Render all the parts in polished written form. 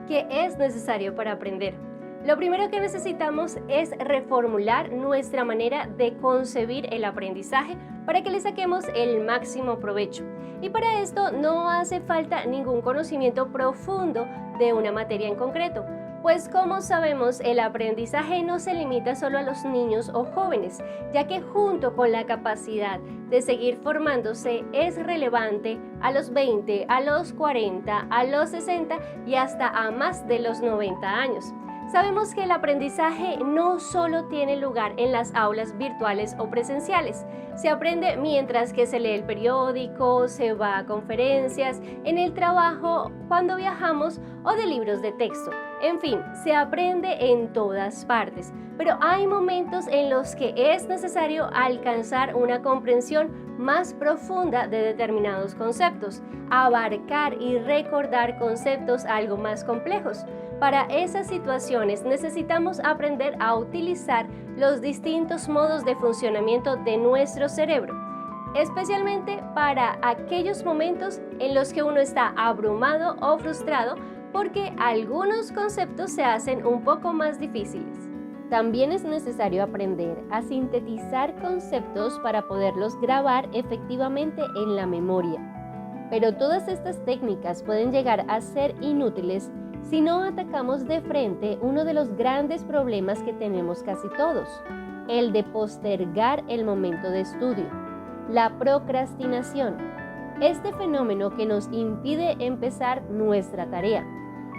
¿Qué es necesario para aprender? Lo primero que necesitamos es reformular nuestra manera de concebir el aprendizaje para que le saquemos el máximo provecho. Y para esto no hace falta ningún conocimiento profundo de una materia en concreto, pues como sabemos, el aprendizaje no se limita solo a los niños o jóvenes, ya que junto con la capacidad de seguir formándose es relevante a los 20, a los 40, a los 60 y hasta a más de los 90 años. Sabemos que el aprendizaje no solo tiene lugar en las aulas virtuales o presenciales. Se aprende mientras que se lee el periódico, se va a conferencias, en el trabajo, cuando viajamos o de libros de texto. En fin, se aprende en todas partes, pero hay momentos en los que es necesario alcanzar una comprensión más profunda de determinados conceptos, abarcar y recordar conceptos algo más complejos. Para esas situaciones necesitamos aprender a utilizar los distintos modos de funcionamiento de nuestro cerebro, especialmente para aquellos momentos en los que uno está abrumado o frustrado porque algunos conceptos se hacen un poco más difíciles. También es necesario aprender a sintetizar conceptos para poderlos grabar efectivamente en la memoria. Pero todas estas técnicas pueden llegar a ser inútiles si no atacamos de frente uno de los grandes problemas que tenemos casi todos, el de postergar el momento de estudio, la procrastinación. Este fenómeno que nos impide empezar nuestra tarea,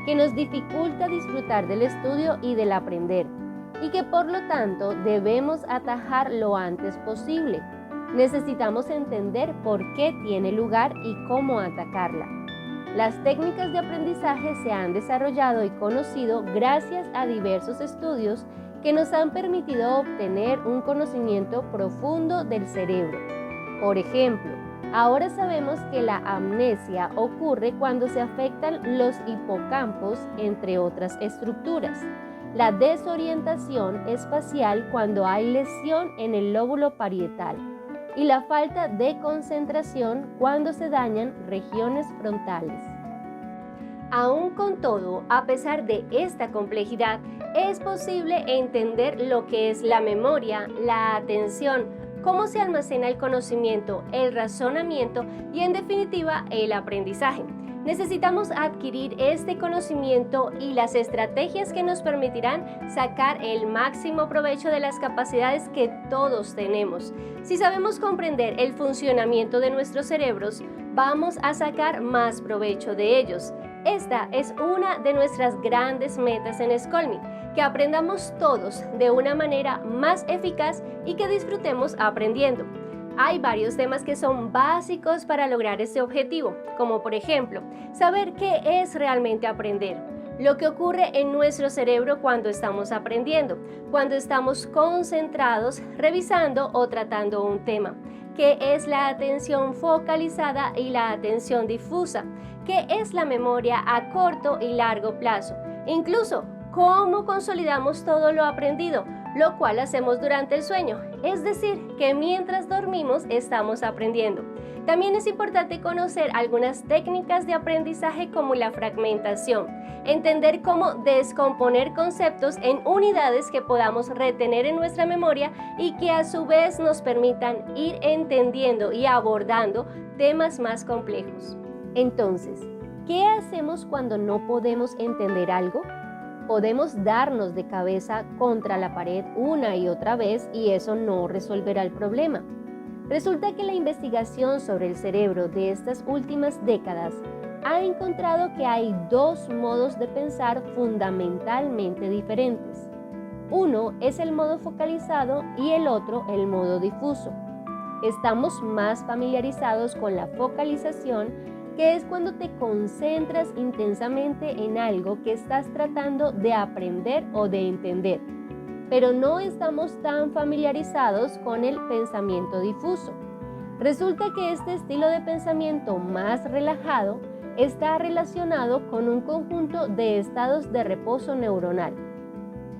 que nos dificulta disfrutar del estudio y del aprender, y que por lo tanto debemos atajar lo antes posible. Necesitamos entender por qué tiene lugar y cómo atacarla. Las técnicas de aprendizaje se han desarrollado y conocido gracias a diversos estudios que nos han permitido obtener un conocimiento profundo del cerebro. Por ejemplo, ahora sabemos que la amnesia ocurre cuando se afectan los hipocampos, entre otras estructuras. La desorientación espacial cuando hay lesión en el lóbulo parietal. Y la falta de concentración cuando se dañan regiones frontales. Aún con todo, a pesar de esta complejidad, es posible entender lo que es la memoria, la atención, cómo se almacena el conocimiento, el razonamiento y, en definitiva, el aprendizaje. Necesitamos adquirir este conocimiento y las estrategias que nos permitirán sacar el máximo provecho de las capacidades que todos tenemos. Si sabemos comprender el funcionamiento de nuestros cerebros, vamos a sacar más provecho de ellos. Esta es una de nuestras grandes metas en Skolmit, que aprendamos todos de una manera más eficaz y que disfrutemos aprendiendo. Hay varios temas que son básicos para lograr este objetivo, como por ejemplo, saber qué es realmente aprender, lo que ocurre en nuestro cerebro cuando estamos aprendiendo, cuando estamos concentrados, revisando o tratando un tema, qué es la atención focalizada y la atención difusa, qué es la memoria a corto y largo plazo, incluso cómo consolidamos todo lo aprendido, lo cual hacemos durante el sueño, es decir, que mientras dormimos estamos aprendiendo. También es importante conocer algunas técnicas de aprendizaje como la fragmentación, entender cómo descomponer conceptos en unidades que podamos retener en nuestra memoria y que a su vez nos permitan ir entendiendo y abordando temas más complejos. Entonces, ¿qué hacemos cuando no podemos entender algo? Podemos darnos de cabeza contra la pared una y otra vez y eso no resolverá el problema. Resulta que la investigación sobre el cerebro de estas últimas décadas ha encontrado que hay dos modos de pensar fundamentalmente diferentes. Uno es el modo focalizado y el otro el modo difuso. Estamos más familiarizados con la focalización, que es cuando te concentras intensamente en algo que estás tratando de aprender o de entender, pero no estamos tan familiarizados con el pensamiento difuso. Resulta que este estilo de pensamiento más relajado está relacionado con un conjunto de estados de reposo neuronal.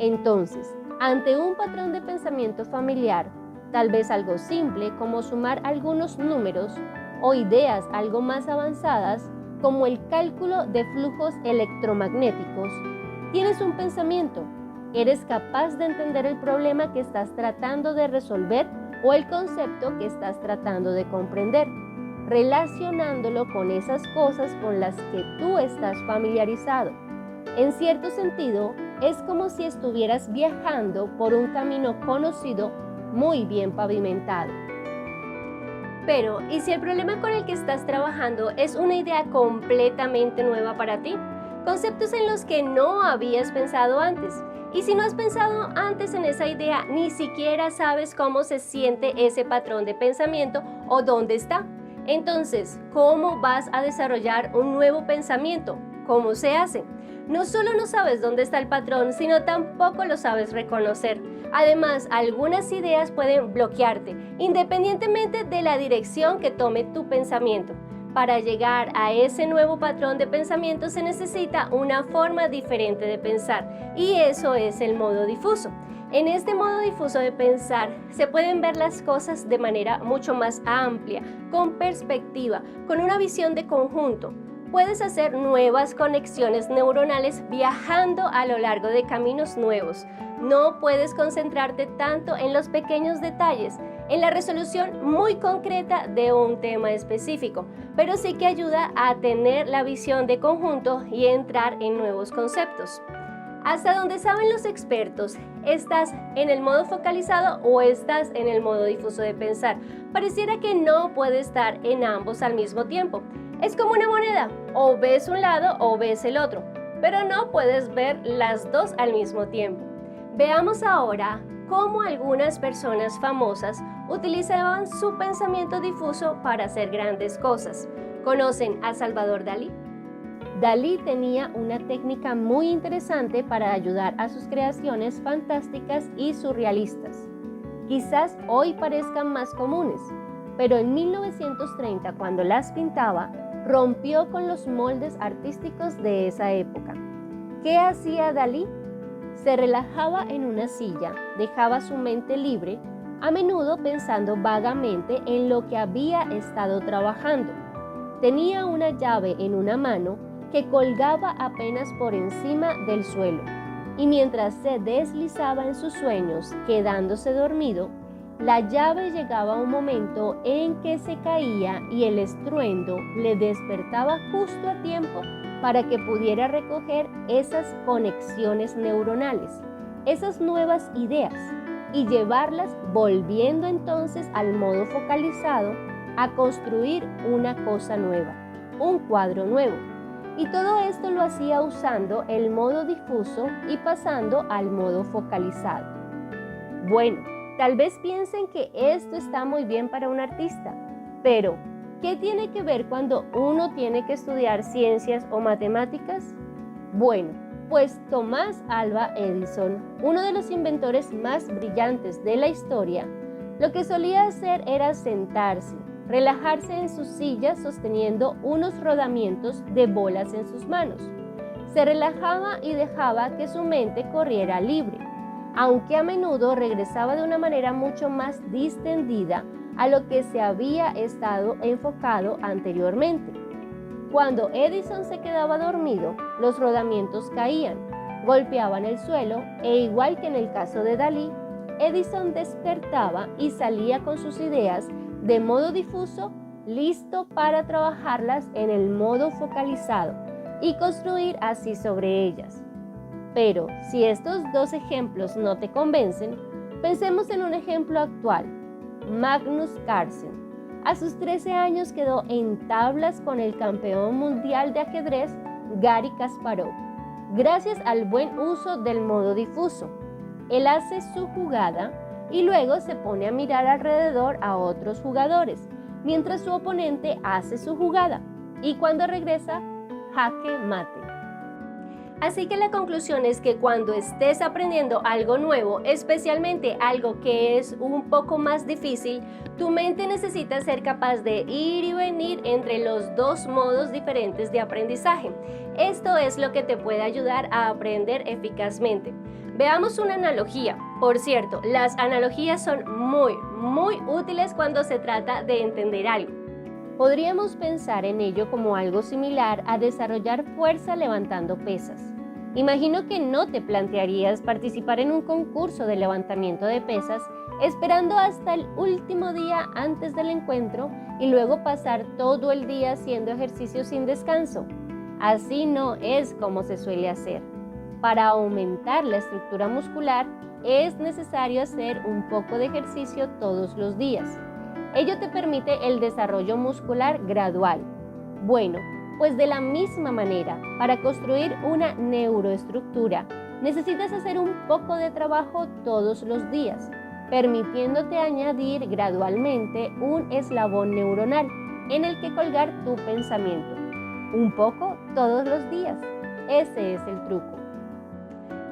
Entonces, ante un patrón de pensamiento familiar, tal vez algo simple como sumar algunos números, o ideas algo más avanzadas, como el cálculo de flujos electromagnéticos, tienes un pensamiento. Eres capaz de entender el problema que estás tratando de resolver o el concepto que estás tratando de comprender, relacionándolo con esas cosas con las que tú estás familiarizado. En cierto sentido, es como si estuvieras viajando por un camino conocido muy bien pavimentado. Pero, ¿y si el problema con el que estás trabajando es una idea completamente nueva para ti? Conceptos en los que no habías pensado antes. Y si no has pensado antes en esa idea, ni siquiera sabes cómo se siente ese patrón de pensamiento o dónde está. Entonces, ¿cómo vas a desarrollar un nuevo pensamiento? ¿Cómo se hace? No solo no sabes dónde está el patrón, sino tampoco lo sabes reconocer. Además, algunas ideas pueden bloquearte, independientemente de la dirección que tome tu pensamiento. Para llegar a ese nuevo patrón de pensamiento se necesita una forma diferente de pensar, y eso es el modo difuso. En este modo difuso de pensar se pueden ver las cosas de manera mucho más amplia, con perspectiva, con una visión de conjunto. Puedes hacer nuevas conexiones neuronales viajando a lo largo de caminos nuevos. No puedes concentrarte tanto en los pequeños detalles, en la resolución muy concreta de un tema específico, pero sí que ayuda a tener la visión de conjunto y entrar en nuevos conceptos. Hasta donde saben los expertos, ¿estás en el modo focalizado o estás en el modo difuso de pensar? Pareciera que no puedes estar en ambos al mismo tiempo. Es como una moneda, o ves un lado o ves el otro, pero no puedes ver las dos al mismo tiempo. Veamos ahora cómo algunas personas famosas utilizaban su pensamiento difuso para hacer grandes cosas. ¿Conocen a Salvador Dalí? Dalí tenía una técnica muy interesante para ayudar a sus creaciones fantásticas y surrealistas. Quizás hoy parezcan más comunes, pero en 1930, cuando las pintaba, rompió con los moldes artísticos de esa época. ¿Qué hacía Dalí? Se relajaba en una silla, dejaba su mente libre, a menudo pensando vagamente en lo que había estado trabajando. Tenía una llave en una mano que colgaba apenas por encima del suelo, y mientras se deslizaba en sus sueños, quedándose dormido, la llave llegaba a un momento en que se caía y el estruendo le despertaba justo a tiempo para que pudiera recoger esas conexiones neuronales, esas nuevas ideas, y llevarlas volviendo entonces al modo focalizado a construir una cosa nueva, un cuadro nuevo. Y todo esto lo hacía usando el modo difuso y pasando al modo focalizado. Bueno, tal vez piensen que esto está muy bien para un artista, pero ¿qué tiene que ver cuando uno tiene que estudiar ciencias o matemáticas? Bueno, pues Thomas Alva Edison, uno de los inventores más brillantes de la historia, lo que solía hacer era sentarse, relajarse en su silla sosteniendo unos rodamientos de bolas en sus manos. Se relajaba y dejaba que su mente corriera libre, aunque a menudo regresaba de una manera mucho más distendida a lo que se había estado enfocado anteriormente. Cuando Edison se quedaba dormido, los rodamientos caían, golpeaban el suelo e igual que en el caso de Dalí, Edison despertaba y salía con sus ideas de modo difuso, listo para trabajarlas en el modo focalizado y construir así sobre ellas. Pero si estos dos ejemplos no te convencen, pensemos en un ejemplo actual. Magnus Carlsen. A sus 13 años quedó en tablas con el campeón mundial de ajedrez Garry Kasparov, gracias al buen uso del modo difuso. Él hace su jugada y luego se pone a mirar alrededor a otros jugadores, mientras su oponente hace su jugada, y cuando regresa, jaque mate. Así que la conclusión es que cuando estés aprendiendo algo nuevo, especialmente algo que es un poco más difícil, tu mente necesita ser capaz de ir y venir entre los dos modos diferentes de aprendizaje. Esto es lo que te puede ayudar a aprender eficazmente. Veamos una analogía. Por cierto, las analogías son muy útiles cuando se trata de entender algo. Podríamos pensar en ello como algo similar a desarrollar fuerza levantando pesas. Imagino que no te plantearías participar en un concurso de levantamiento de pesas esperando hasta el último día antes del encuentro y luego pasar todo el día haciendo ejercicio sin descanso. Así no es como se suele hacer. Para aumentar la estructura muscular es necesario hacer un poco de ejercicio todos los días. Ello te permite el desarrollo muscular gradual. Bueno, pues de la misma manera, para construir una neuroestructura, necesitas hacer un poco de trabajo todos los días, permitiéndote añadir gradualmente un eslabón neuronal en el que colgar tu pensamiento. Un poco todos los días. Ese es el truco.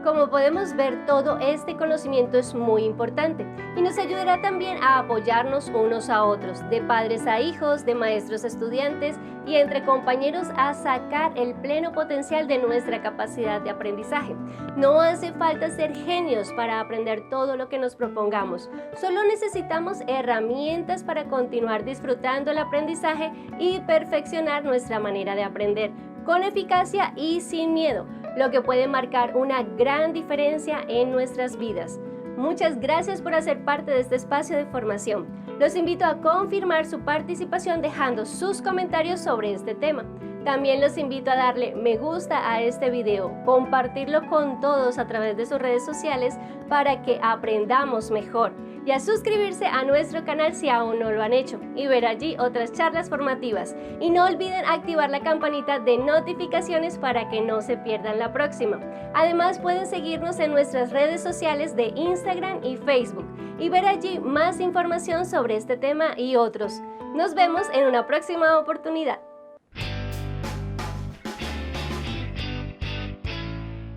Como podemos ver, todo este conocimiento es muy importante y nos ayudará también a apoyarnos unos a otros, de padres a hijos, de maestros a estudiantes y entre compañeros a sacar el pleno potencial de nuestra capacidad de aprendizaje. No hace falta ser genios para aprender todo lo que nos propongamos, solo necesitamos herramientas para continuar disfrutando el aprendizaje y perfeccionar nuestra manera de aprender, con eficacia y sin miedo, lo que puede marcar una gran diferencia en nuestras vidas. Muchas gracias por hacer parte de este espacio de formación. Los invito a confirmar su participación dejando sus comentarios sobre este tema. También los invito a darle me gusta a este video, compartirlo con todos a través de sus redes sociales para que aprendamos mejor y a suscribirse a nuestro canal si aún no lo han hecho y ver allí otras charlas formativas. Y no olviden activar la campanita de notificaciones para que no se pierdan la próxima. Además pueden seguirnos en nuestras redes sociales de Instagram y Facebook y ver allí más información sobre este tema y otros. Nos vemos en una próxima oportunidad.